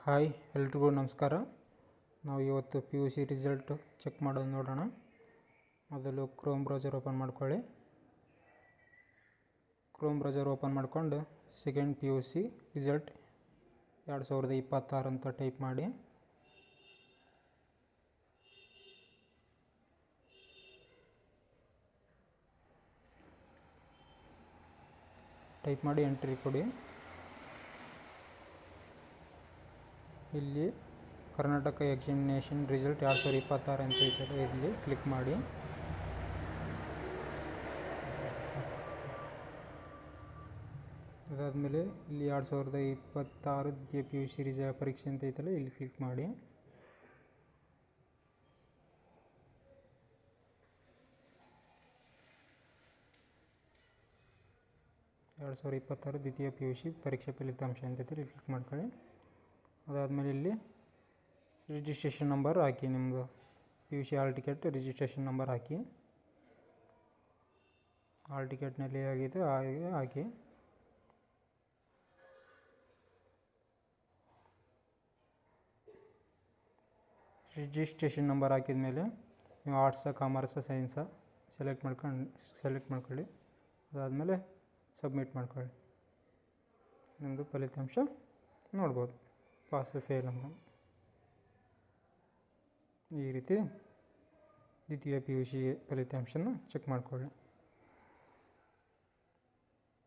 Hi ಎಲ್ರಿಗೂ ನಮಸ್ಕಾರ. ನಾವು ಇವತ್ತು PUC ರಿಸಲ್ಟ್ ಚೆಕ್ ಮಾಡೋದು ನೋಡೋಣ. ಮೊದಲು ಕ್ರೋಮ್ ಬ್ರೌಸರ್ ಓಪನ್ ಮಾಡ್ಕೊಳ್ಳಿ. ಕ್ರೋಮ್ ಬ್ರೌಸರ್ ಓಪನ್ ಮಾಡಿಕೊಂಡು ಸೆಕೆಂಡ್ PUC ರಿಸಲ್ಟ್ 2026 ಅಂತ ಟೈಪ್ ಮಾಡಿ. ಎಂಟ್ರಿ ಕೊಡಿ. ಇಲ್ಲಿ ಕರ್ನಾಟಕ ಎಕ್ಸಾಮಿನೇಷನ್ ರಿಸಲ್ಟ್ 2026 ಅಂತ ಇದ್ದಾರೆ, ಇಲ್ಲಿ ಕ್ಲಿಕ್ ಮಾಡಿ. ಅದಾದಮೇಲೆ ಇಲ್ಲಿ 2026 ದ್ವಿತೀಯ PUC ಪರೀಕ್ಷೆ ಅಂತ ಐತಲ್ಲ, ಇಲ್ಲಿ ಕ್ಲಿಕ್ ಮಾಡಿ. ಎರಡು 2026 ದ್ವಿತೀಯ PUC ಪರೀಕ್ಷೆ ಫಲಿತಾಂಶ ಅಂತೈತೆ, ಇಲ್ಲಿ ಕ್ಲಿಕ್ ಮಾಡ್ಕೊಳ್ಳಿ. ಅದಾದಮೇಲೆ ಇಲ್ಲಿ ರಿಜಿಸ್ಟ್ರೇಷನ್ ನಂಬರ್ ಹಾಕಿ, ನಿಮ್ಮದು PUC hall ticket registration number ಹಾಕಿ. ಹಾಲ್ ಟಿಕೆಟ್ನಲ್ಲಿ ಆಗಿದೆ ಹಾಗೆ ಹಾಕಿ. ರಿಜಿಸ್ಟ್ರೇಷನ್ ನಂಬರ್ ಹಾಕಿದ ಮೇಲೆ ನೀವು ಆರ್ಟ್ಸ, ಕಾಮರ್ಸ, ಸೈನ್ಸ ಸೆಲೆಕ್ಟ್ ಮಾಡ್ಕೊಳ್ಳಿ. ಅದಾದಮೇಲೆ ಸಬ್ಮಿಟ್ ಮಾಡ್ಕೊಳ್ಳಿ. ನಿಮ್ಮದು ಫಲಿತಾಂಶ ನೋಡ್ಬೋದು, ಪಾಸ್ ಫೇಲ್ ಅಂತ. ಈ ರೀತಿ ದ್ವಿತೀಯ PUC ಫಲಿತಾಂಶನ ಚೆಕ್ ಮಾಡ್ಕೊಳ್ಳಿ.